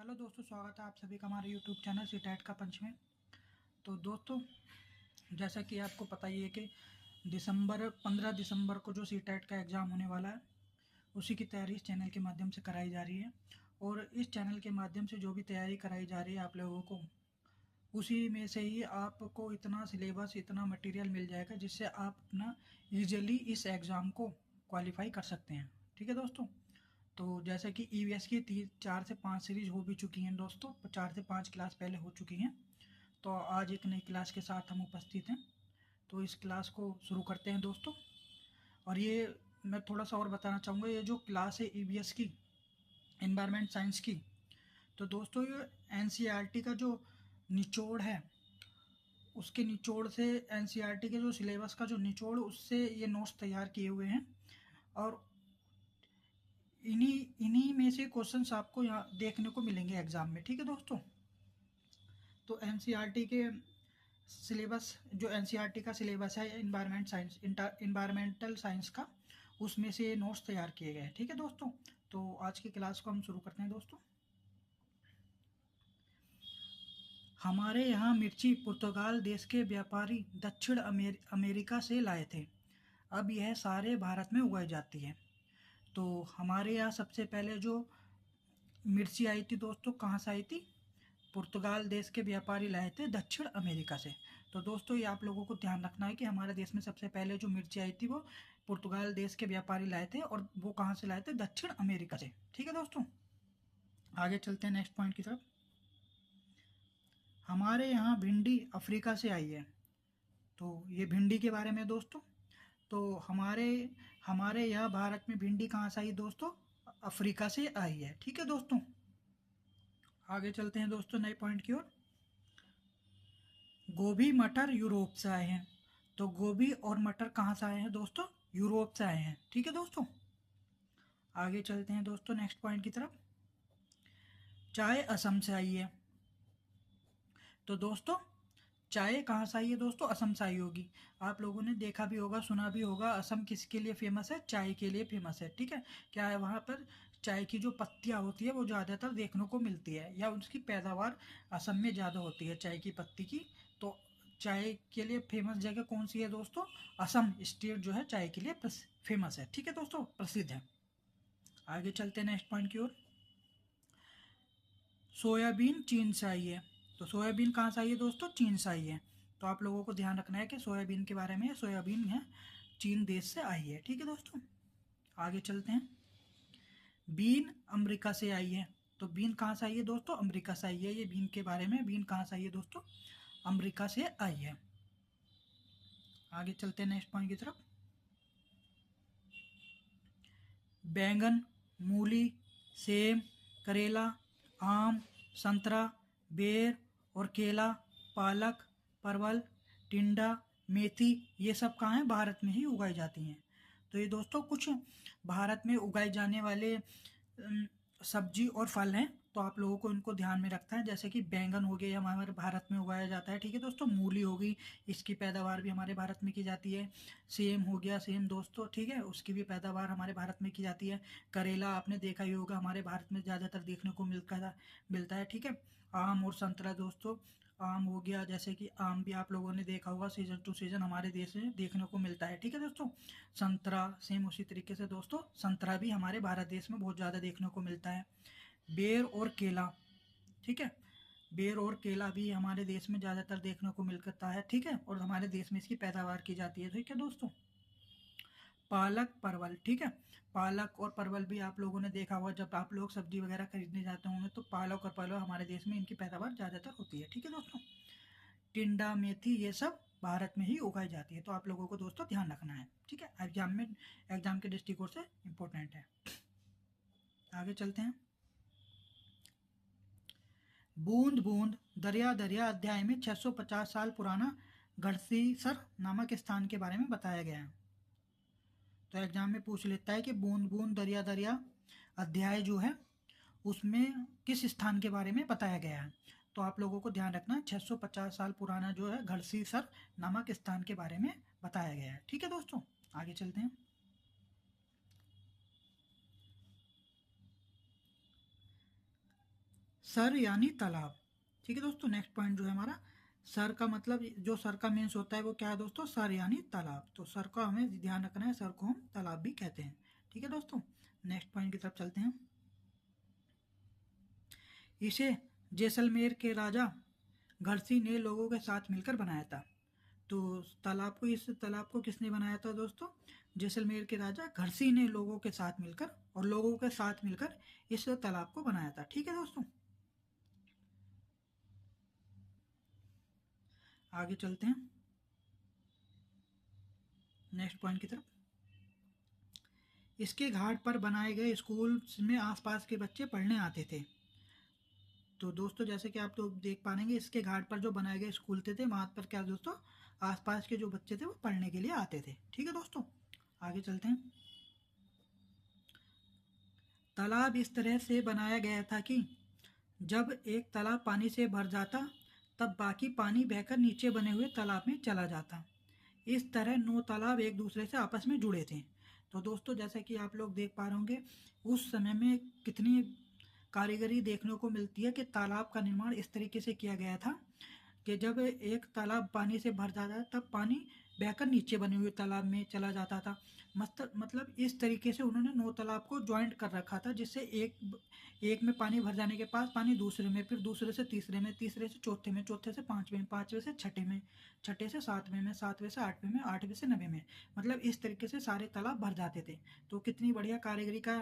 Hello दोस्तों, स्वागत है आप सभी का हमारे यूट्यूब चैनल सीटेट का पंच में। तो दोस्तों, जैसा कि आपको पता ही है कि 15 दिसंबर को जो सीटेट का एग्ज़ाम होने वाला है, उसी की तैयारी इस चैनल के माध्यम से कराई जा रही है। और इस चैनल के माध्यम से जो भी तैयारी कराई जा रही है आप लोगों को, उसी में से ही आपको इतना सिलेबस, इतना मटेरियल मिल जाएगा जिससे आप अपना ईजिली इस एग्ज़ाम को क्वालिफाई कर सकते हैं। ठीक है दोस्तों। तो जैसे कि ईवीएस की 4 से 5 सीरीज हो भी चुकी हैं दोस्तों, 4 से 5 क्लास पहले हो चुकी हैं। तो आज एक नई क्लास के साथ हम उपस्थित हैं। तो इस क्लास को शुरू करते हैं दोस्तों। और ये मैं थोड़ा सा और बताना चाहूँगा, ये जो क्लास है ईवीएस की, एनवायरनमेंट साइंस की, तो दोस्तों ये एनसीईआरटी का जो निचोड़ है, उसके निचोड़ से, एनसीईआरटी के जो सिलेबस का जो निचोड़, उससे ये नोट्स तैयार किए हुए हैं। और इन्हीं इन्हीं में से क्वेश्चंस आपको यहाँ देखने को मिलेंगे एग्जाम में। ठीक है दोस्तों। तो एनसीईआरटी के सिलेबस, जो एनसीईआरटी का सिलेबस है इन्वायरमेंटल साइंस का, उसमें से नोट्स तैयार किए गए हैं। ठीक है दोस्तों। तो आज की क्लास को हम शुरू करते हैं दोस्तों। हमारे यहाँ मिर्ची पुर्तगाल देश के व्यापारी दक्षिण अमेरिका से लाए थे। अब यह सारे भारत में उगाई जाती है। तो हमारे यहाँ सबसे पहले जो मिर्ची आई थी दोस्तों, कहाँ से आई थी? पुर्तगाल देश के व्यापारी लाए थे दक्षिण अमेरिका से। तो दोस्तों, ये आप लोगों को ध्यान रखना है कि हमारे देश में सबसे पहले जो मिर्ची आई थी वो पुर्तगाल देश के व्यापारी लाए थे, और वो कहाँ से लाए थे? दक्षिण अमेरिका से। ठीक है दोस्तों। आगे चलते हैं नेक्स्ट पॉइंट की तरफ। हमारे यहाँ भिंडी अफ्रीका से आई है। तो ये भिंडी के बारे में दोस्तों। तो हमारे हमारे यहाँ भारत में भिंडी कहाँ से आई दोस्तों? अफ्रीका से आई है। ठीक है दोस्तों। आगे चलते हैं दोस्तों नए पॉइंट की ओर। गोभी मटर यूरोप से आए हैं। तो गोभी और मटर कहाँ से आए हैं दोस्तों? यूरोप से आए हैं। ठीक है दोस्तों। आगे चलते हैं दोस्तों नेक्स्ट पॉइंट की तरफ। चाय असम से आई है। तो दोस्तों, चाय कहाँ से आई है दोस्तों? असम से आई होगी। आप लोगों ने देखा भी होगा, सुना भी होगा, असम किसके लिए फेमस है? चाय के लिए फेमस है। ठीक है। क्या है वहाँ पर? चाय की जो पत्तियाँ होती है वो ज़्यादातर देखने को मिलती है, या उसकी पैदावार असम में ज़्यादा होती है चाय की पत्ती की। तो चाय के लिए फेमस जगह कौन सी है दोस्तों? असम स्टेट जो है चाय के लिए फेमस है। ठीक है दोस्तों, प्रसिद्ध है। आगे चलते हैं नेक्स्ट पॉइंट की ओर। सोयाबीन चीन से आई है। तो सोयाबीन कहाँ से आई है दोस्तों? चीन से आई है। तो आप लोगों को ध्यान रखना है कि सोयाबीन के बारे में, सोयाबीन है चीन देश से आई है। ठीक है दोस्तों। आगे चलते हैं। बीन अमेरिका से आई है। तो बीन कहाँ से आई है दोस्तों? अमेरिका से आई है। ये बीन के बारे में, बीन कहाँ से आई है दोस्तों? अमेरिका से आई है। आगे चलते हैं नेक्स्ट पॉइंट की तरफ। बैंगन, मूली, सेब, करेला, आम, संतरा, बेर और केला, पालक, परवल, टिंडा, मेथी, ये सब कहाँ हैं? भारत में ही उगाई जाती हैं। तो ये दोस्तों कुछ भारत में उगाए जाने वाले सब्जी और फल हैं। तो आप लोगों को इनको ध्यान में रखना है। जैसे कि बैंगन हो गया, हमारे भारत में उगाया जाता है। ठीक है दोस्तों। मूली हो गई, इसकी पैदावार भी हमारे भारत में की जाती है। सेम हो गया, सेम दोस्तों, ठीक है, उसकी भी पैदावार हमारे भारत में की जाती है। करेला आपने देखा ही होगा, हमारे भारत में ज़्यादातर देखने को मिलता है। ठीक है। आम और संतरा दोस्तों, आम हो गया, जैसे कि आम भी आप लोगों ने देखा होगा, सीजन टू सीजन हमारे देश में देखने को मिलता है। ठीक है दोस्तों। संतरा सेम उसी तरीके से दोस्तों, संतरा भी हमारे भारत देश में बहुत ज़्यादा देखने को मिलता है। बेर और केला, ठीक है, बेर और केला भी हमारे देश में ज़्यादातर देखने को मिलता है। ठीक है। और हमारे देश में इसकी पैदावार की जाती है। ठीक है दोस्तों। पालक, परवल, ठीक है, पालक और परवल भी आप लोगों ने देखा होगा, जब आप लोग सब्जी वगैरह खरीदने जाते होंगे तो पालक और परवल हमारे देश में इनकी पैदावार ज़्यादातर होती है। ठीक है दोस्तों। टिंडा, मेथी, ये सब भारत में ही उगाई जाती है। तो आप लोगों को दोस्तों ध्यान रखना है। ठीक है। एग्जाम के दृष्टिकोण से इम्पोर्टेंट है। आगे चलते हैं। बूंद बूंद दरिया दरिया अध्याय में 650 साल पुराना गढ़सीसर नामक स्थान के बारे में बताया गया है। तो एग्जाम में पूछ लेता है कि बूंद बूंद दरिया दरिया अध्याय जो है उसमें किस स्थान के बारे में बताया गया है। तो आप लोगों को ध्यान रखना, 650 साल पुराना जो है गढ़सीसर नामक स्थान के बारे में बताया गया है। ठीक है दोस्तों। आगे चलते हैं। सर यानी तालाब। ठीक है दोस्तों, नेक्स्ट पॉइंट जो है हमारा, सर का मतलब, जो सर का मीन्स होता है वो क्या है दोस्तों, सर यानी तालाब। तो सर का हमें ध्यान रखना है, सर को हम तालाब भी कहते हैं। ठीक है दोस्तों, नेक्स्ट पॉइंट की तरफ चलते हैं। इसे जैसलमेर के राजा घरसी ने लोगों के साथ मिलकर बनाया था। तो तालाब को, इस तालाब को किसने बनाया था दोस्तों, जैसलमेर के राजा घरसी ने लोगों के साथ मिलकर, और लोगों के साथ मिलकर इस तालाब को बनाया था। ठीक है दोस्तों, आगे चलते हैं नेक्स्ट पॉइंट की तरफ। इसके घाट पर बनाए गए स्कूल में आसपास के बच्चे पढ़ने आते थे। तो दोस्तों जैसे कि आप लोग देख पाएंगे, इसके घाट पर जो बनाए गए स्कूल थे वहाँ पर क्या दोस्तों, आसपास के जो बच्चे थे वो पढ़ने के लिए आते थे। ठीक है दोस्तों, आगे चलते हैं। तालाब इस तरह से बनाया गया था कि जब एक तालाब पानी से भर जाता तब बाकी पानी बहकर नीचे बने हुए तालाब में चला जाता। इस तरह 9 तालाब एक दूसरे से आपस में जुड़े थे। तो दोस्तों जैसे कि आप लोग देख पा रहे होंगे, उस समय में कितनी कारीगरी देखने को मिलती है कि तालाब का निर्माण इस तरीके से किया गया था कि जब एक तालाब पानी से भर जाता तब पानी बहकर नीचे बने हुए तालाब में चला जाता था। मतलब इस तरीके से उन्होंने 9 तालाब को ज्वाइंट कर रखा था, जिससे एक में पानी भर जाने के पास पानी दूसरे में, फिर दूसरे से तीसरे में, तीसरे से चौथे में, चौथे से पाँचवें में, पाँचवें से छठे में, छठे से सातवें में, सातवें से आठवें में, आठवें से नवें में, मतलब इस तरीके से सारे तालाब भर जाते थे। तो कितनी बढ़िया कारीगरी का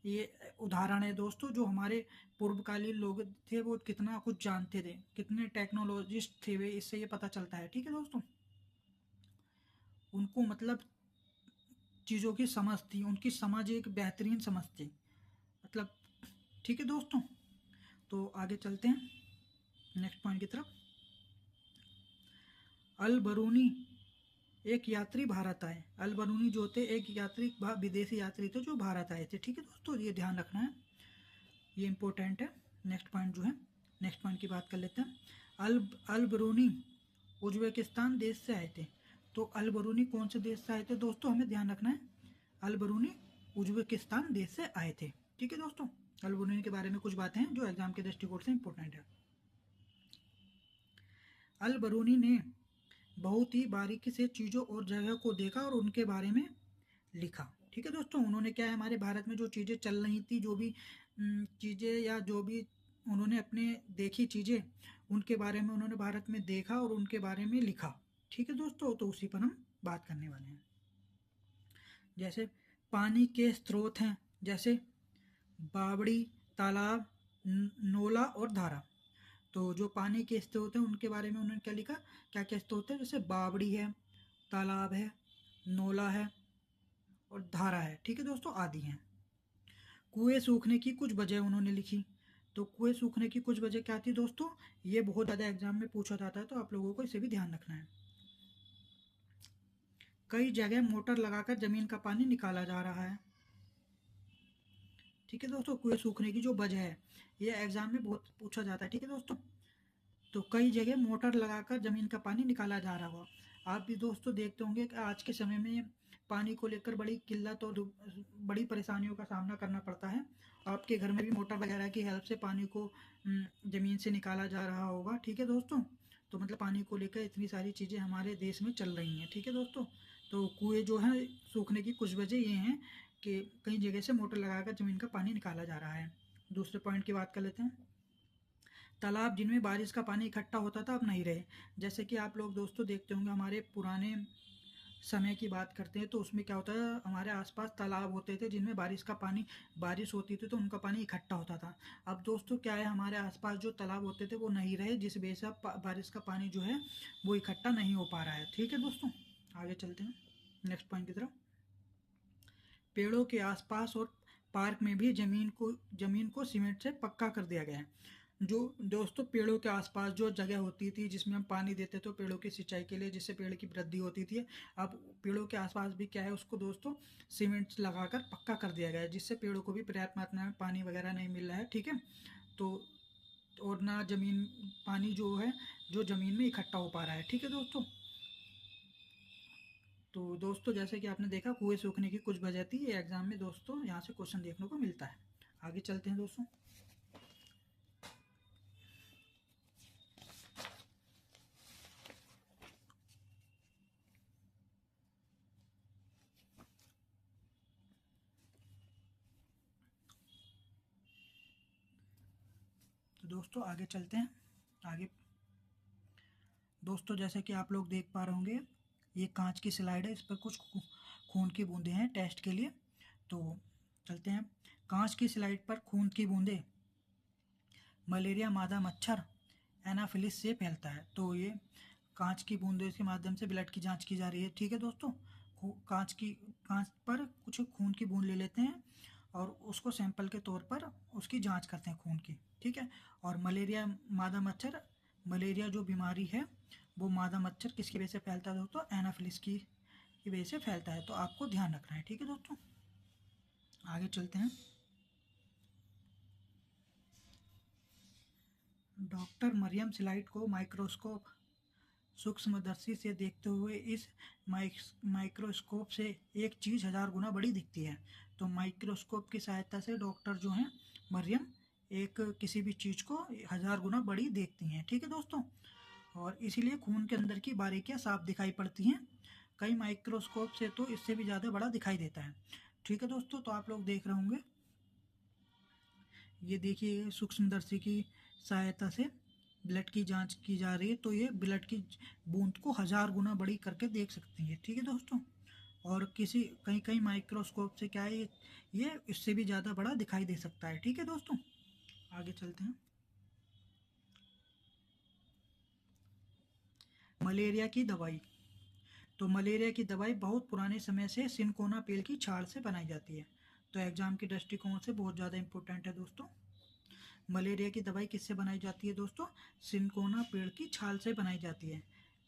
ये उदाहरण है दोस्तों, जो हमारे पूर्वकालीन लोग थे वो कितना कुछ जानते थे, कितने टेक्नोलॉजिस्ट थे वे, इससे ये पता चलता है। ठीक है दोस्तों, उनको मतलब चीज़ों की समझ थी, उनकी समझ एक बेहतरीन समझ थी, मतलब। ठीक है दोस्तों, तो आगे चलते हैं नेक्स्ट पॉइंट की तरफ। अल बरूनी एक यात्री भारत आए। अल बरूनी जो थे एक यात्री, विदेशी यात्री थे जो भारत आए थे। ठीक है दोस्तों, ये ध्यान रखना है, ये इंपॉर्टेंट है। नेक्स्ट पॉइंट जो है, नेक्स्ट पॉइंट की बात कर लेते हैं। अल बरूनी उज्बेकिस्तान देश से आए थे। तो अल बरूनी कौन से देश से आए थे दोस्तों, हमें ध्यान रखना है, अल बरूनी उज्बेकिस्तान देश से आए थे। ठीक है दोस्तों, अल बरूनी के बारे में कुछ बातें हैं जो एग्जाम के दृष्टिकोण से इंपॉर्टेंट है। अल बरूनी ने बहुत ही बारीकी से चीज़ों और जगह को देखा और उनके बारे में लिखा। ठीक है दोस्तों, उन्होंने क्या है, हमारे भारत में जो चीज़ें चल रही थी, जो भी चीज़ें या जो भी उन्होंने अपने देखी चीज़ें, उनके बारे में उन्होंने भारत में देखा और उनके बारे में लिखा। ठीक है दोस्तों, तो उसी पर हम बात करने वाले हैं। जैसे पानी के स्रोत हैं, जैसे बावड़ी, तालाब, नोला और धारा। तो जो पानी के स्रोत हैं उनके बारे में उन्होंने क्या लिखा, क्या क्या स्रोत है, जैसे बावड़ी है, तालाब है, नोला है और धारा है। ठीक है दोस्तों, आदि हैं। कुएं सूखने की कुछ वजह उन्होंने लिखी। तो कुएं सूखने की कुछ वजह क्या थी दोस्तों, ये बहुत ज़्यादा एग्जाम में पूछा जाता है, तो आप लोगों को इसे भी ध्यान रखना है। कई जगह मोटर लगाकर जमीन का पानी निकाला जा रहा है। ठीक है दोस्तों, कुएं सूखने की जो वजह है, ये एग्जाम में बहुत पूछा जाता है। ठीक है दोस्तों, तो कई जगह मोटर लगाकर ज़मीन का पानी निकाला जा रहा हो। आप भी दोस्तों देखते होंगे कि आज के समय में पानी को लेकर बड़ी किल्लत और बड़ी परेशानियों का सामना करना पड़ता है। आपके घर में भी मोटर वगैरह की हेल्प से पानी को ज़मीन से निकाला जा रहा होगा। ठीक है दोस्तों, तो मतलब पानी को लेकर इतनी सारी चीज़ें हमारे देश में चल रही हैं। ठीक है दोस्तों, तो कुएँ जो हैं सूखने की कुछ वजह ये हैं कि कई जगह से मोटर लगाकर ज़मीन का पानी निकाला जा रहा है। दूसरे पॉइंट की बात कर लेते हैं। तालाब जिनमें बारिश का पानी इकट्ठा होता था अब नहीं रहे। जैसे कि आप लोग दोस्तों देखते होंगे, हमारे पुराने समय की बात करते हैं तो उसमें क्या होता है, हमारे आसपास तालाब होते थे जिनमें बारिश का पानी, बारिश होती थी तो उनका पानी इकट्ठा होता था। अब दोस्तों क्या है, हमारे आसपास जो तालाब होते थे वो नहीं रहे, जिस वजह से अब बारिश का पानी जो है वो इकट्ठा नहीं हो पा रहा है। ठीक है दोस्तों, आगे चलते हैं नेक्स्ट पॉइंट की तरफ। पेड़ों के आसपास और पार्क में भी जमीन को सीमेंट से पक्का कर दिया गया है। जो दोस्तों पेड़ों के आसपास जो जगह होती थी जिसमें हम पानी देते थे पेड़ों की सिंचाई के लिए, जिससे पेड़ की वृद्धि होती थी, अब पेड़ों के आसपास भी क्या है, उसको दोस्तों सीमेंट लगाकर पक्का कर दिया गया है, जिससे पेड़ों को भी पर्याप्त मात्रा में पानी वगैरह नहीं मिल रहा है। ठीक है, तो और ना जमीन, पानी जो है जो ज़मीन में इकट्ठा हो पा रहा है। ठीक है दोस्तों, तो दोस्तों जैसे कि आपने देखा कुएं सूखने की कुछ वजह थी, ये एग्जाम में दोस्तों यहाँ से क्वेश्चन देखने को मिलता है। आगे चलते हैं दोस्तों। तो दोस्तों आगे चलते हैं। आगे दोस्तों जैसे कि आप लोग देख पा रहे होंगे, ये कांच की स्लाइड है, इस पर कुछ खून की बूंदें हैं टेस्ट के लिए। तो चलते हैं। कांच की स्लाइड पर खून की बूंदें मलेरिया मादा मच्छर एनाफिलिस से फैलता है। तो ये कांच की बूंदों के माध्यम से ब्लड की जांच की जा रही है। ठीक है दोस्तों, कांच पर कुछ खून की बूंद ले लेते हैं और उसको सैंपल के तौर पर उसकी जांच करते हैं खून की। ठीक है, और मलेरिया मादा मच्छर, मलेरिया जो बीमारी है वो मादा मच्छर किसकी वजह से फैलता है दोस्तों? एनाफिलिस की वजह से फैलता है। तो आपको ध्यान रखना है। ठीक है दोस्तों, आगे चलते हैं। डॉक्टर मरियम स्लाइड को माइक्रोस्कोप सूक्ष्मदर्शी से देखते हुए इस माइक्रोस्कोप से एक चीज़ 1000 गुना बड़ी दिखती है। तो माइक्रोस्कोप की सहायता से डॉक्टर जो हैं मरियम एक किसी भी चीज़ को 1000 गुना बड़ी देखती हैं। ठीक है दोस्तों, और इसीलिए खून के अंदर की बारीकियां साफ दिखाई पड़ती हैं। कई माइक्रोस्कोप से तो इससे भी ज़्यादा बड़ा दिखाई देता है। ठीक है दोस्तों, तो आप लोग देख रहे होंगे, ये देखिए सूक्ष्मदर्शी की सहायता से ब्लड की जांच की जा रही है। तो ये ब्लड की बूंद को 1000 गुना बड़ी करके देख सकती है। ठीक है दोस्तों, और किसी कई कई माइक्रोस्कोप से क्या है, ये इससे भी ज़्यादा बड़ा दिखाई दे सकता है। ठीक है दोस्तों, आगे चलते हैं। मलेरिया की दवाई। तो मलेरिया की दवाई बहुत पुराने समय से सिनकोना पेड़ की छाल से बनाई जाती है। तो एग्जाम के दृष्टिकोण से बहुत ज़्यादा इंपॉर्टेंट है दोस्तों। मलेरिया की दवाई किससे बनाई जाती है दोस्तों? सिनकोना पेड़ की छाल से बनाई जाती है।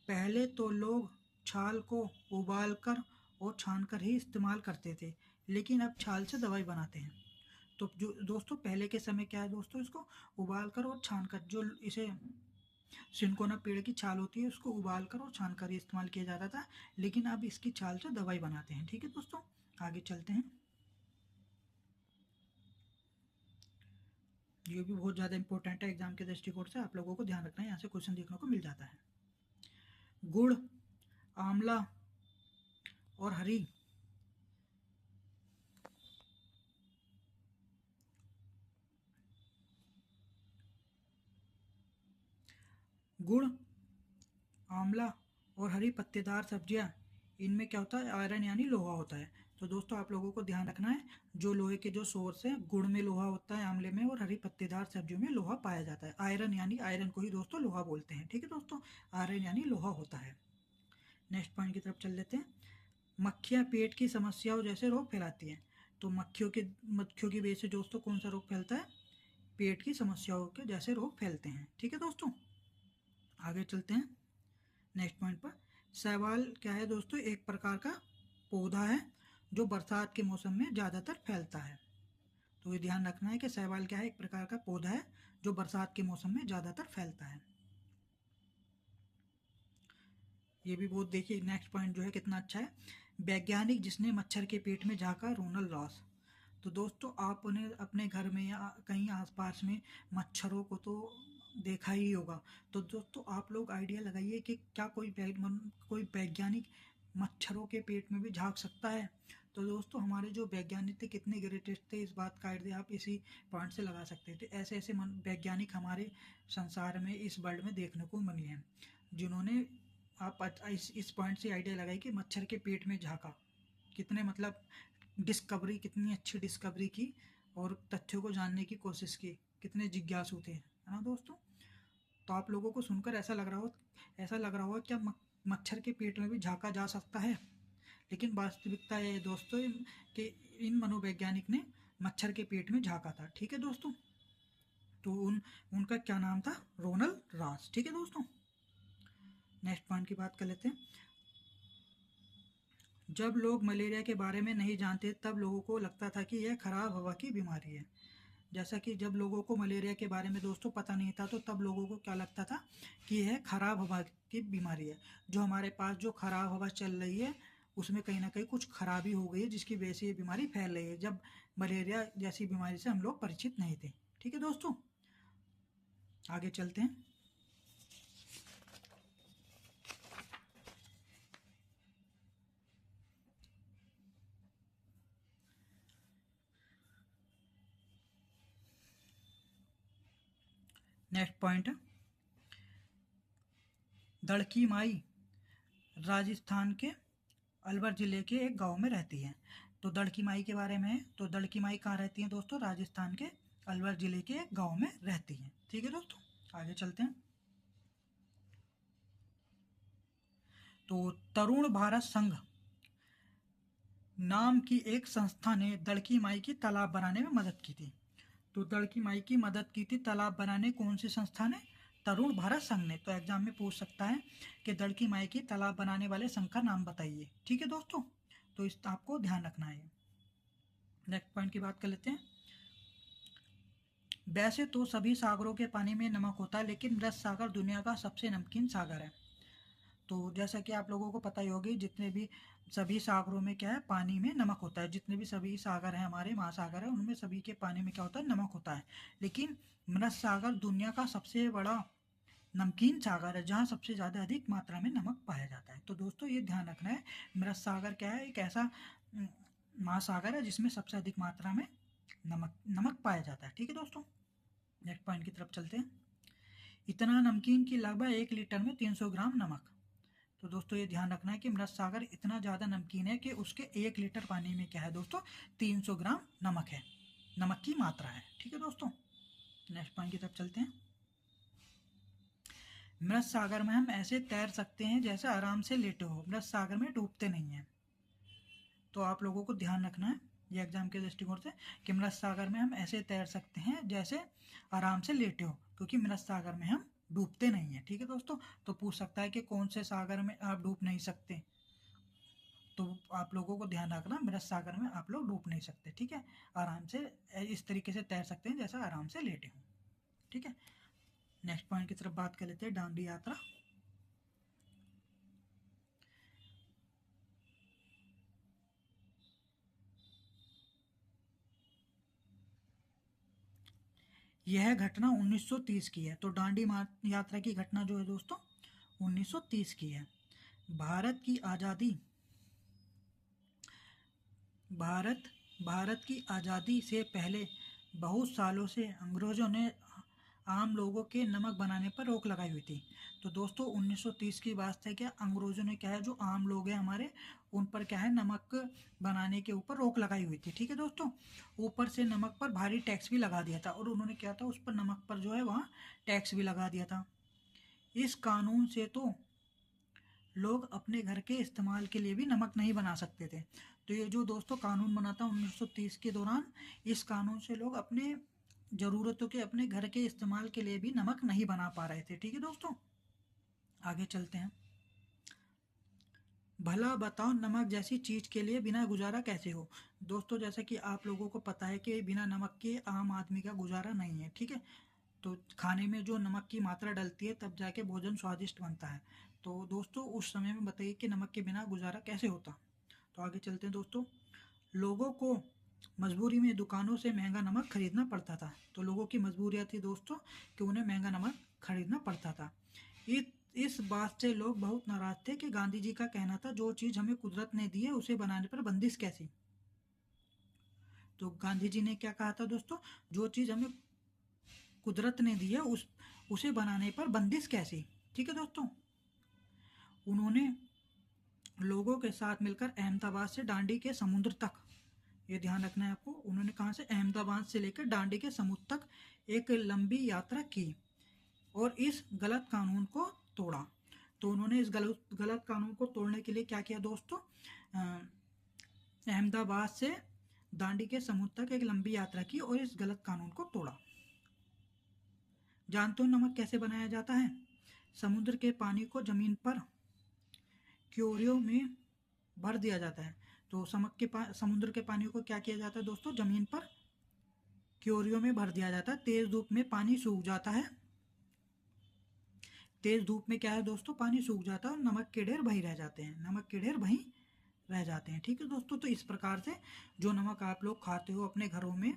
पहले तो लोग छाल को उबाल कर और छान कर ही इस्तेमाल करते थे, लेकिन अब छाल से दवाई बनाते हैं। तो जो दोस्तों पहले के समय क्या है दोस्तों, इसको उबाल कर और छान कर, जो इसे सिनकोना पेड़ की छाल होती है उसको उबाल कर और छान कर ही इस्तेमाल किया जाता था, लेकिन अब इसकी छाल से दवाई बनाते हैं। ठीक है दोस्तों, आगे चलते हैं। ये भी बहुत ज़्यादा इंपॉर्टेंट है एग्जाम के दृष्टिकोण से, आप लोगों को ध्यान रखना है, यहाँ से क्वेश्चन देखने को मिल जाता है। गुड़, आंवला और हरी गुड़, आंवला और हरी पत्तेदार सब्जियां, इनमें क्या होता है? आयरन यानी लोहा होता है। तो दोस्तों आप लोगों को ध्यान रखना है, जो लोहे के जो सोर्स है, गुड़ में लोहा होता है, आंवले में और हरी पत्तेदार सब्जियों में लोहा पाया जाता है। आयरन यानी, आयरन को ही दोस्तों लोहा बोलते हैं। ठीक है दोस्तों, आयरन यानी लोहा होता है। नेक्स्ट पॉइंट की तरफ चल लेते हैं। मक्खियाँ पेट की समस्याओं जैसे रोग फैलाती हैं। तो मक्खियों की वजह से दोस्तों कौन सा रोग फैलता है? पेट की समस्याओं के जैसे रोग फैलते हैं। ठीक है दोस्तों, आगे चलते हैं नेक्स्ट पॉइंट पर। शैवाल क्या है दोस्तों? एक प्रकार का पौधा है जो बरसात के मौसम में ज़्यादातर फैलता है। तो ये ध्यान रखना है कि शैवाल क्या है? एक प्रकार का पौधा है जो बरसात के मौसम में ज़्यादातर फैलता है। ये भी बहुत, देखिए नेक्स्ट पॉइंट जो है कितना अच्छा है। वैज्ञानिक जिसने मच्छर के पेट में झांका, रोनाल्ड रॉस। तो दोस्तों आपने अपने घर में या कहीं आसपास में मच्छरों को तो देखा ही होगा। तो दोस्तों आप लोग आइडिया लगाइए कि क्या कोई वैज्ञानिक मच्छरों के पेट में भी झांक सकता है? तो दोस्तों हमारे जो वैज्ञानिक थे कितने ग्रेटेस्ट थे, इस बात का आइडिया आप इसी पॉइंट से लगा सकते थे। ऐसे ऐसे वैज्ञानिक हमारे संसार में, इस वर्ल्ड में देखने को मिले हैं, जिन्होंने, आप इस पॉइंट से आइडिया लगाइए कि मच्छर के पेट में झांका, कितने मतलब डिस्कवरी, कितनी अच्छी डिस्कवरी की और तथ्यों को जानने की कोशिश की, कितने जिज्ञासु थे, है ना दोस्तों? तो आप लोगों को सुनकर ऐसा लग रहा होगा क्या मच्छर के पेट में भी झांका जा सकता है? लेकिन वास्तविकता ये है दोस्तों कि इन मनोवैज्ञानिक ने मच्छर के पेट में झांका था। ठीक है दोस्तों, तो उनका क्या नाम था? Ronald Ross. ठीक है दोस्तों, नेक्स्ट पॉइंट की बात कर लेते हैं। जब लोग मलेरिया के बारे में नहीं जानते तब लोगों को लगता था कि यह खराब हवा की बीमारी है। जैसा कि जब लोगों को मलेरिया के बारे में दोस्तों पता नहीं था, तो तब लोगों को क्या लगता था कि यह खराब हवा की बीमारी है। जो हमारे पास जो खराब हवा चल रही है उसमें कहीं ना कहीं कुछ खराबी हो गई है, जिसकी वजह से ये बीमारी फैल रही है, जब मलेरिया जैसी बीमारी से हम लोग परिचित नहीं थे। ठीक है दोस्तों, आगे चलते हैं। नेक्स्ट पॉइंट, दड़की माई राजस्थान के अलवर ज़िले के एक गांव में रहती है। तो दड़की माई के बारे में है, तो दड़की माई कहाँ रहती हैं दोस्तों? राजस्थान के अलवर ज़िले के एक गांव में रहती हैं। ठीक है दोस्तों, आगे चलते हैं। तो तरुण भारत संघ नाम की एक संस्था ने दड़की माई की तालाब बनाने में मदद की थी। तो दड़की माई की मदद की थी तालाब बनाने कौन सी संस्था ने? तरुण भारत संघ ने। तो एग्जाम में पूछ सकता है कि दड़की माई की तालाब बनाने वाले संघ का नाम बताइए। ठीक है दोस्तों, तो इस आपको ध्यान रखना है। नेक्स्ट पॉइंट की बात कर लेते हैं। वैसे तो सभी सागरों के पानी में नमक होता है, लेकिन मृत सागर दुनिया का सबसे नमकीन सागर है। तो जैसा कि आप लोगों को पता ही होगी, जितने भी सभी सागरों में क्या है, पानी में नमक होता है। जितने भी सभी सागर हैं, हमारे महासागर है, उनमें सभी के पानी में क्या होता है? नमक होता है। लेकिन मृत सागर दुनिया का सबसे बड़ा नमकीन सागर है, जहाँ सबसे ज़्यादा अधिक मात्रा में नमक पाया जाता है। तो दोस्तों ये ध्यान रखना है, मृत सागर क्या है? एक ऐसा महासागर है जिसमें सबसे अधिक मात्रा में नमक पाया जाता है। ठीक है दोस्तों, नेक्स्ट पॉइंट की तरफ चलते हैं। इतना नमकीन कि लगभग 1 लीटर में 300 ग्राम नमक। तो दोस्तों ये ध्यान रखना है कि मृत सागर इतना ज़्यादा नमकीन है कि उसके 1 लीटर पानी में क्या है दोस्तों? 300 ग्राम नमक है, नमक की मात्रा है। ठीक है दोस्तों, नेक्स्ट पॉइंट की तरफ चलते हैं। मृत सागर में हम ऐसे तैर सकते हैं जैसे आराम से लेटे हो, मृत सागर में डूबते नहीं हैं। तो आप लोगों को ध्यान रखना है ये एग्जाम के दृष्टिकोण से कि मृत सागर में हम ऐसे तैर सकते हैं जैसे आराम से लेटे हो, क्योंकि मृत सागर में हम डूबते नहीं हैं। ठीक है दोस्तों, तो पूछ सकता है कि कौन से सागर में आप डूब नहीं सकते। तो आप लोगों को ध्यान रखना, मृत सागर में आप लोग डूब नहीं सकते। ठीक है, आराम से इस तरीके से तैर सकते हैं जैसा आराम से लेटे हो। ठीक है, नेक्स्ट पॉइंट की तरफ बात कर लेते हैं, दांडी यात्रा। यह घटना 1930 की है। तो दांडी यात्रा की घटना जो है दोस्तों 1930 की है। भारत की आज़ादी भारत भारत की आज़ादी से पहले बहुत सालों से अंग्रेज़ों ने आम लोगों के नमक बनाने पर रोक लगाई हुई थी। तो दोस्तों 1930 की बात है, क्या अंग्रेज़ों ने क्या है, जो आम लोग हैं हमारे, उन पर क्या है, नमक बनाने के ऊपर रोक लगाई हुई थी। ठीक है दोस्तों, ऊपर से नमक पर भारी टैक्स भी लगा दिया था, और उन्होंने क्या था, उस पर नमक पर जो है वहाँ टैक्स भी लगा दिया था। इस कानून से तो लोग अपने घर के इस्तेमाल के लिए भी नमक नहीं बना सकते थे। तो ये जो दोस्तों कानून बना था 1930 के दौरान, इस कानून से लोग अपने ज़रूरतों के, अपने घर के इस्तेमाल के लिए भी नमक नहीं बना पा रहे थे। ठीक है दोस्तों, आगे चलते हैं। भला बताओ नमक जैसी चीज़ के लिए बिना गुजारा कैसे हो? दोस्तों जैसा कि आप लोगों को पता है कि बिना नमक के आम आदमी का गुजारा नहीं है। ठीक है, तो खाने में जो नमक की मात्रा डलती है तब जाके भोजन स्वादिष्ट बनता है। तो दोस्तों उस समय में बताइए कि नमक के बिना गुजारा कैसे होता। तो आगे चलते हैं दोस्तों। लोगों को मजबूरी में दुकानों से महंगा नमक खरीदना पड़ता था। तो लोगों की मजबूरियाँ थी दोस्तों कि उन्हें महंगा नमक खरीदना पड़ता था। इस बात से लोग बहुत नाराज थे कि गांधी जी का कहना था, जो चीज़ हमें कुदरत ने दी है उसे बनाने पर बंदिश कैसी। तो गांधी जी ने क्या कहा था दोस्तों, जो चीज़ हमें कुदरत ने दी है उसे बनाने पर बंदिश कैसी। ठीक है दोस्तों, उन्होंने लोगों के साथ मिलकर अहमदाबाद से दांडी के समुद्र तक, ये ध्यान रखना है आपको, उन्होंने कहाँ से, अहमदाबाद से लेकर दांडी के समुद्र तक एक लंबी यात्रा की और इस गलत कानून को तोड़ा। तो उन्होंने इस गलत कानून को तोड़ने के लिए क्या किया दोस्तों, अहमदाबाद से दांडी के समुद्र तक एक लंबी यात्रा की और इस गलत कानून को तोड़ा। जानते हो नमक कैसे बनाया जाता है? समुद्र के पानी को जमीन पर क्योरियो में भर दिया जाता है। तो समुद्र के पानी को क्या किया जाता है दोस्तों, जमीन पर क्योरियो में भर दिया जाता है। तेज धूप में पानी सूख जाता है, तेज धूप में क्या है दोस्तों, पानी सूख जाता है और नमक के ढेर वहीं रह जाते हैं, नमक के ढेर वहीं रह जाते हैं। ठीक है दोस्तों, तो इस प्रकार से जो नमक आप लोग खाते हो अपने घरों में,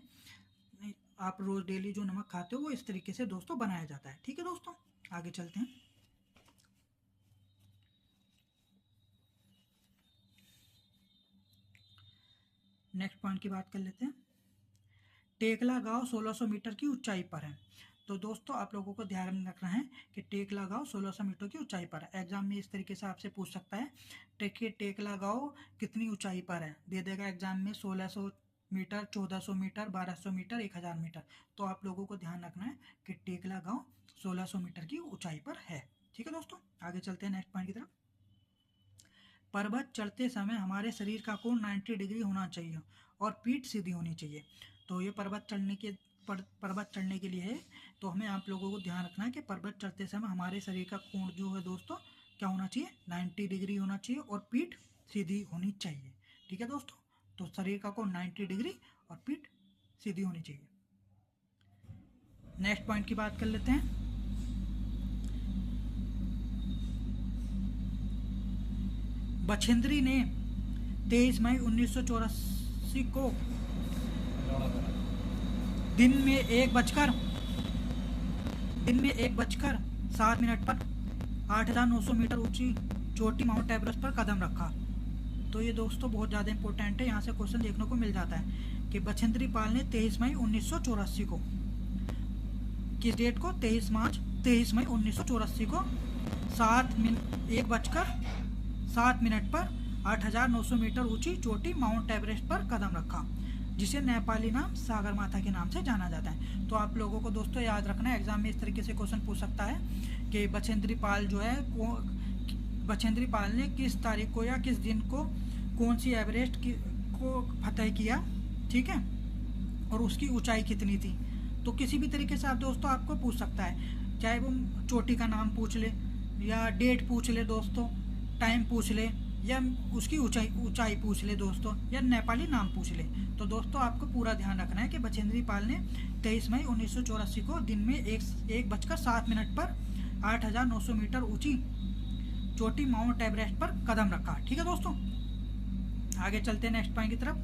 आप रोज डेली जो नमक खाते हो वो इस तरीके से दोस्तों बनाया जाता है। ठीक है दोस्तों, आगे चलते हैं। नेक्स्ट पॉइंट की बात कर लेते हैं। टेकला गांव 1600 मीटर की ऊंचाई पर है। तो दोस्तों आप लोगों को ध्यान रखना है कि टेक लगाओ 1600 मीटर की ऊंचाई पर। एग्जाम में इस तरीके से आपसे पूछ सकता है, टेक लगाओ कितनी ऊंचाई पर है, दे देगा एग्जाम में 1600 मीटर, 1400 मीटर, 1200 मीटर, 1000 मीटर। तो आप लोगों को ध्यान रखना है कि टेकला गांव 1600 मीटर की ऊंचाई पर है। ठीक है दोस्तों, आगे चलते हैं नेक्स्ट पॉइंट की तरफ। पर्वत चढ़ते समय हमारे शरीर का कोण 90 डिग्री होना चाहिए और पीठ सीधी होनी चाहिए। तो ये पर्वत चढ़ने के लिए है। तो हमें आप लोगों को ध्यान रखना है कि पर्वत चढ़ते समय हमारे शरीर का कोण जो है दोस्तों क्या होना चाहिए, 90 डिग्री होना चाहिए और पीठ सीधी होनी चाहिए। ठीक है दोस्तों, तो शरीर का कोण 90 डिग्री और पीठ सीधी होनी चाहिए। नेक्स्ट पॉइंट की बात कर लेते हैं। बछेंद्री ने 23 मई 1984 को दिन में 1:07 पर 8,900 मीटर ऊंची चोटी माउंट एवरेस्ट पर कदम रखा। तो ये दोस्तों बहुत ज़्यादा इंपॉर्टेंट है, यहाँ से क्वेश्चन देखने को मिल जाता है कि बछेंद्री पाल ने 23 मई 1984 को, किस डेट को, 23 मई 1984 को 1:07 पर 8,900 मीटर ऊंची चोटी माउंट एवरेस्ट पर कदम रखा, जिसे नेपाली नाम सागर माता के नाम से जाना जाता है। तो आप लोगों को दोस्तों याद रखना है, एग्जाम में इस तरीके से क्वेश्चन पूछ सकता है कि बछेंद्री पाल ने किस तारीख को या किस दिन को कौन सी एवरेस्ट को फतह किया, ठीक है, और उसकी ऊंचाई कितनी थी। तो किसी भी तरीके से आप दोस्तों आपको पूछ सकता है, चाहे वो चोटी का नाम पूछ ले या डेट पूछ ले दोस्तों, टाइम पूछ ले या उसकी ऊंचाई पूछ ले दोस्तों, या नेपाली नाम पूछ ले। तो दोस्तों आपको पूरा ध्यान रखना है कि बछेंद्री पाल ने 23 मई 1984 को दिन में 1:07 पर 8,900 मीटर ऊंची चोटी माउंट एवरेस्ट पर कदम रखा। ठीक है दोस्तों, आगे चलते हैं नेक्स्ट पॉइंट की तरफ।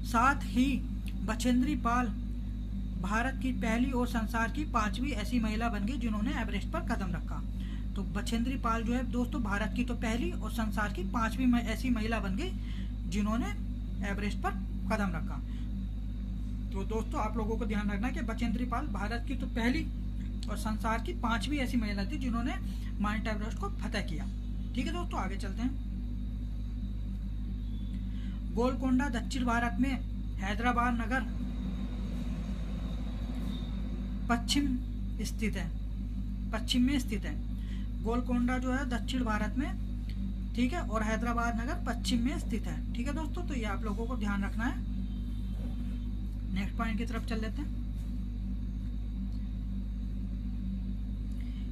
साथ ही बछेंद्री पाल भारत की पहली और संसार की 5वीं ऐसी महिला बन गई जिन्होंने एवरेस्ट पर कदम रखा। तो बछेंद्री पाल जो है दोस्तों भारत की तो पहली और संसार की 5वीं ऐसी महिला बन गई जिन्होंने एवरेस्ट पर कदम रखा। तो दोस्तों आप लोगों को ध्यान रखना है कि बछेंद्री पाल भारत की तो पहली और संसार की 5वीं ऐसी महिला थी जिन्होंने माउंट एवरेस्ट को फतह किया। ठीक है दोस्तों, आगे चलते हैं। गोलकोंडा दक्षिण भारत में हैदराबाद नगर पश्चिम में स्थित है। गोलकोंडा जो है दक्षिण भारत में, ठीक है, और हैदराबाद नगर पश्चिम में स्थित है। ठीक है दोस्तों, तो ये आप लोगों को ध्यान रखना है। नेक्स्ट पॉइंट की तरफ चल लेते हैं।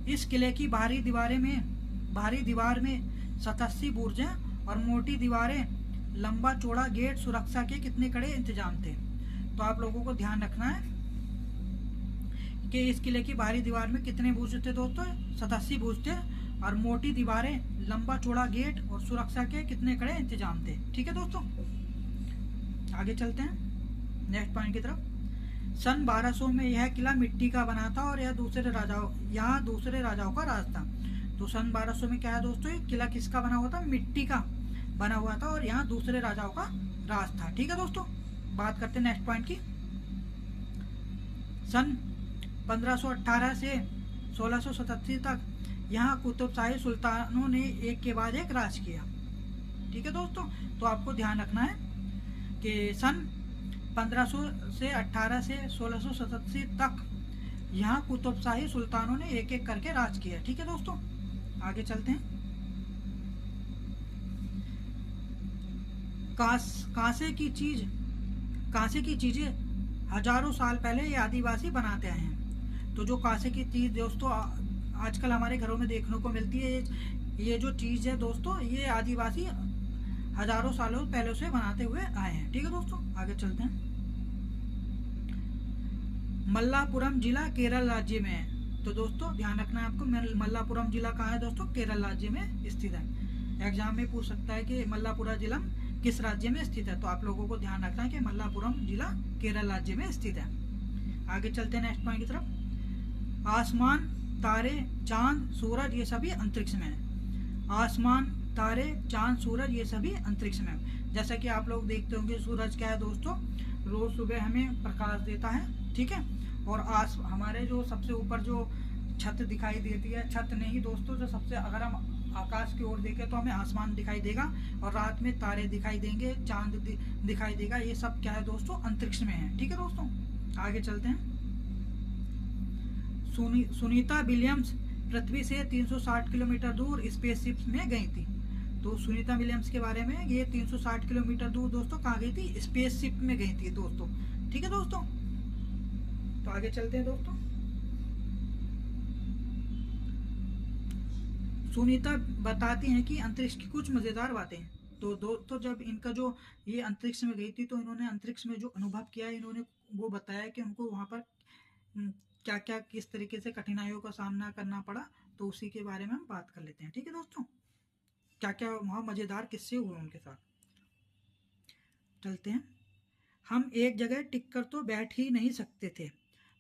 इस किले की बाहरी दीवार में 87 बुर्जें और मोटी दीवारें, लंबा चौड़ा गेट, सुरक्षा के कितने कड़े इंतजाम थे। तो आप लोगों को ध्यान रखना है कि इस किले की बाहरी दीवार में कितने बुर्ज थे दोस्तों, 87 बुर्ज थे, और मोटी दीवारें, लंबा चौड़ा गेट और सुरक्षा के कितने कड़े इंतजाम थे। ठीक है दोस्तों, आगे चलते हैं नेक्स्ट पॉइंट की तरफ। सन 1200 में यह किला मिट्टी का बना था और यहाँ दूसरे राजाओं का राज था। तो सन 1200 में क्या है दोस्तों, ये किला किसका बना हुआ था, मिट्टी का बना हुआ था और यहाँ दूसरे राजाओं का राज था। ठीक है दोस्तों, बात करते हैं नेक्स्ट पॉइंट की। सन 1518 से 1687 तक यहाँ कुतुबशाही सुल्तानों ने एक के बाद एक राज किया। ठीक है दोस्तों, तो आपको ध्यान रखना है कि सन 1518 से 1687 तक यहाँ कुतुबशाही सुल्तानों ने एक एक करके राज किया। ठीक है दोस्तों, आगे चलते हैं। कांसे की चीजें हजारों साल पहले ये आदिवासी बनाते आए हैं। तो जो कांसे की चीज दोस्तों आजकल हमारे घरों में देखने को मिलती है, ये जो चीज है दोस्तों, ये आदिवासी हजारों सालों पहले से बनाते हुए आए हैं। ठीक है दोस्तों, आगे चलते हैं। मल्लापुरम जिला केरल राज्य में है। तो दोस्तों ध्यान रखना है आपको, मल्लापुरम जिला कहाँ है दोस्तों, केरल राज्य में स्थित है। एग्जाम में पूछ सकता है कि मल्लापुरम जिला किस राज्य में स्थित है। तो आप लोगों को ध्यान रखना है कि मल्लापुरम जिला केरल राज्य में स्थित है। आगे चलते हैं नेक्स्ट पॉइंट की तरफ। आसमान, तारे, चांद, सूरज ये सभी अंतरिक्ष में है। आसमान, तारे, चांद, सूरज ये सभी अंतरिक्ष में है। जैसा कि आप लोग देखते होंगे सूरज क्या है दोस्तों, रोज सुबह हमें प्रकाश देता है, ठीक है, और हमारे जो सबसे ऊपर जो छत दिखाई देती है, छत नहीं दोस्तों, जो सबसे, अगर हम आकाश की ओर देखें तो हमें आसमान दिखाई देगा और रात में तारे दिखाई देंगे, चांद दिखाई देगा। ये सब क्या है दोस्तों, अंतरिक्ष में है। ठीक है दोस्तों, आगे चलते हैं। सुनीता विलियम्स पृथ्वी से 360 किलोमीटर दूर स्पेसशिप में गई थी। तो सुनीता विलियम्स के बारे में, ये 360 किलोमीटर दूर दोस्तों कहाँ गई थी, स्पेसशिप में गई थी दोस्तों। ठीक है दोस्तों, तो आगे चलते हैं दोस्तों। सुनीता बताती हैं कि अंतरिक्ष की कुछ मजेदार बातें। तो दोस्तों जब इनका जो, ये अंतरिक्ष में गई थी तो इन्होंने अंतरिक्ष में जो अनुभव किया, इन्होंने वो बताया कि उनको वहां पर क्या क्या, किस तरीके से कठिनाइयों का सामना करना पड़ा। तो उसी के बारे में हम बात कर लेते हैं। ठीक है दोस्तों, क्या क्या वहाँ मज़ेदार किस्से हुए उनके साथ, चलते हैं। हम एक जगह टिक कर तो बैठ ही नहीं सकते थे।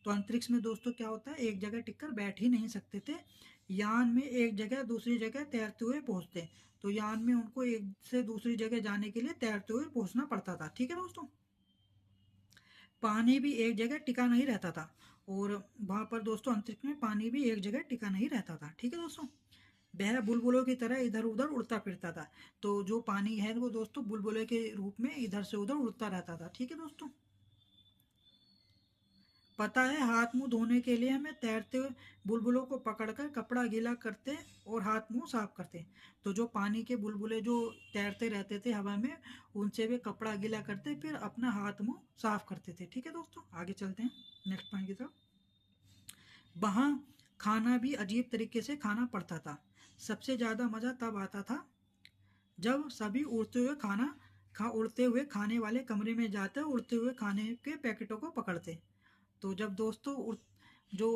तो अंतरिक्ष में दोस्तों क्या होता है, एक जगह टिक कर बैठ ही नहीं सकते थे। यान में एक जगह दूसरी जगह तैरते हुए पहुंचते। तो यान में उनको एक से दूसरी जगह जाने के लिए तैरते हुए पहुंचना पड़ता था। ठीक है दोस्तों, पानी भी एक जगह टिका नहीं रहता था। और वहां पर दोस्तों अंतरिक्ष में पानी भी एक जगह टिका नहीं रहता था। ठीक है दोस्तों, वह बुलबुलों की तरह इधर उधर उड़ता फिरता था। तो जो पानी है वो दोस्तों बुलबुले के रूप में इधर से उधर उड़ता रहता था। ठीक है दोस्तों, पता है, हाथ मुंह धोने के लिए हमें तैरते हुए बुलबुलों को पकड़कर कपड़ा गीला करते और हाथ मुंह साफ करते। तो जो पानी के बुलबुले जो तैरते रहते थे हवा में, उनसे वे कपड़ा गीला करते, फिर अपना हाथ मुंह साफ करते थे। ठीक है दोस्तों, आगे चलते हैं नेक्स्ट पॉइंट की तरफ। वहाँ खाना भी अजीब तरीके से खाना पड़ता था। सबसे ज़्यादा मज़ा तब आता था जब सभी उड़ते हुए खाने वाले कमरे में जाते, उड़ते हुए खाने के पैकेटों को पकड़ते। तो जब दोस्तों जो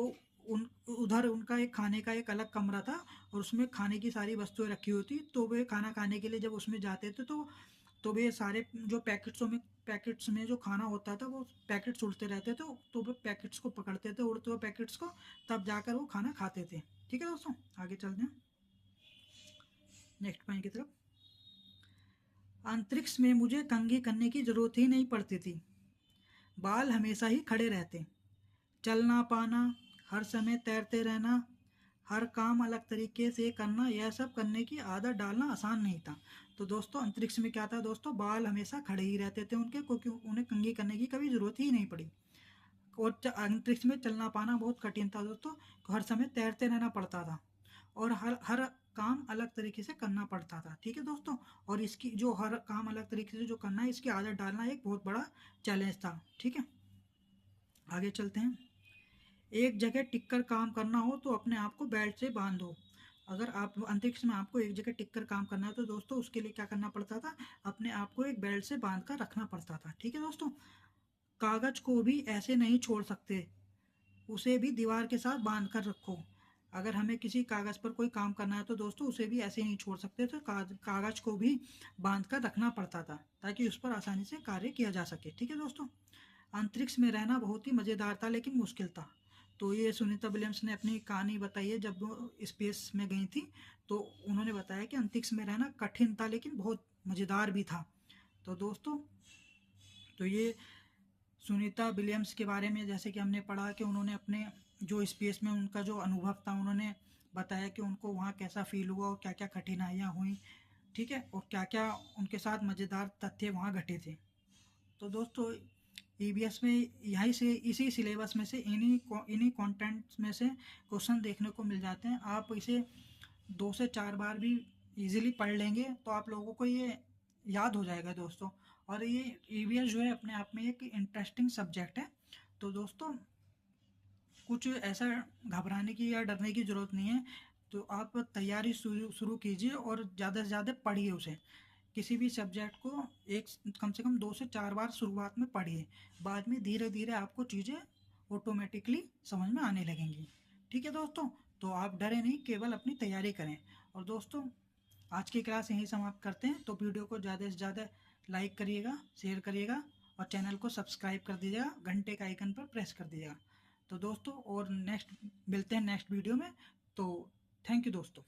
उन उधर उनका एक खाने का एक अलग कमरा था और उसमें खाने की सारी वस्तुएं रखी होती, तो वे खाना खाने के लिए जब उसमें जाते थे तो वे सारे जो पैकेट्स में जो खाना होता था वो पैकेट्स उड़ते रहते थे, तो वे पैकेट्स को पकड़ते थे, उड़ते हुए पैकेट्स को, तब जाकर वो खाना खाते थे। ठीक है दोस्तों, आगे चलते हैं नेक्स्ट पॉइंट की तरफ। अंतरिक्ष में मुझे कंघी करने की जरूरत ही नहीं पड़ती थी। बाल हमेशा ही खड़े रहते। चलना पाना, हर समय तैरते रहना, हर काम अलग तरीके से करना, यह सब करने की आदत डालना आसान नहीं था। तो दोस्तों अंतरिक्ष में क्या था दोस्तों, बाल हमेशा खड़े ही रहते थे उनके, क्योंकि उन्हें कंघी करने की कभी ज़रूरत ही नहीं पड़ी। और अंतरिक्ष में चलना पाना बहुत कठिन था दोस्तों, हर समय तैरते रहना पड़ता था और हर हर काम अलग तरीके से करना पड़ता था। ठीक है दोस्तों, और इसकी जो हर काम अलग तरीके से जो करना है, इसकी आदत डालना एक बहुत बड़ा चैलेंज था। ठीक है, आगे चलते हैं। एक जगह टिक कर काम करना हो तो अपने आप को बेल्ट से बांधो। अगर आप अंतरिक्ष में आपको एक जगह टिक कर काम करना है तो दोस्तों उसके लिए क्या करना पड़ता था, अपने आप को एक बेल्ट से बांध कर रखना पड़ता था। ठीक है दोस्तों, कागज को भी ऐसे नहीं छोड़ सकते, उसे भी दीवार के साथ बांध कर रखो। अगर हमें किसी कागज पर कोई काम करना है तो दोस्तों उसे भी ऐसे नहीं छोड़ सकते, तो कागज को भी बांध कर रखना पड़ता था ताकि उस पर आसानी से कार्य किया जा सके। ठीक है दोस्तों, अंतरिक्ष में रहना बहुत ही मज़ेदार था लेकिन मुश्किल था। तो ये सुनीता विलियम्स ने अपनी कहानी बताई है, जब वो स्पेस में गई थी तो उन्होंने बताया कि अंतरिक्ष में रहना कठिन था लेकिन बहुत मज़ेदार भी था। तो दोस्तों, तो ये सुनीता विलियम्स के बारे में जैसे कि हमने पढ़ा कि उन्होंने अपने जो स्पेस में उनका जो अनुभव था, उन्होंने बताया कि उनको वहाँ कैसा फील हुआ और क्या क्या कठिनाइयाँ हुई। ठीक है, और क्या क्या उनके साथ मज़ेदार तथ्य वहाँ घटे थे। तो दोस्तों ईवीएस में यहीं से, इसी सिलेबस में से, इन्हीं कंटेंट्स में से क्वेश्चन देखने को मिल जाते हैं। आप इसे 2 से 4 बार भी इजीली पढ़ लेंगे तो आप लोगों को ये याद हो जाएगा दोस्तों। और ये ईवीएस जो है अपने आप में एक इंटरेस्टिंग सब्जेक्ट है। तो दोस्तों कुछ ऐसा घबराने की या डरने की ज़रूरत नहीं है। तो आप तैयारी शुरू कीजिए और ज़्यादा से ज़्यादा पढ़िए उसे। किसी भी सब्जेक्ट को एक कम से कम 2 से 4 बार शुरुआत में पढ़िए, बाद में धीरे धीरे आपको चीज़ें ऑटोमेटिकली समझ में आने लगेंगी। ठीक है दोस्तों, तो आप डरे नहीं, केवल अपनी तैयारी करें। और दोस्तों आज की क्लास यहीं समाप्त करते हैं। तो वीडियो को ज़्यादा से ज़्यादा लाइक करिएगा, शेयर करिएगा और चैनल को सब्सक्राइब कर दीजिएगा, घंटे का आइकन पर प्रेस कर दीजिएगा। तो दोस्तों और नेक्स्ट मिलते हैं नेक्स्ट वीडियो में। तो थैंक यू दोस्तों।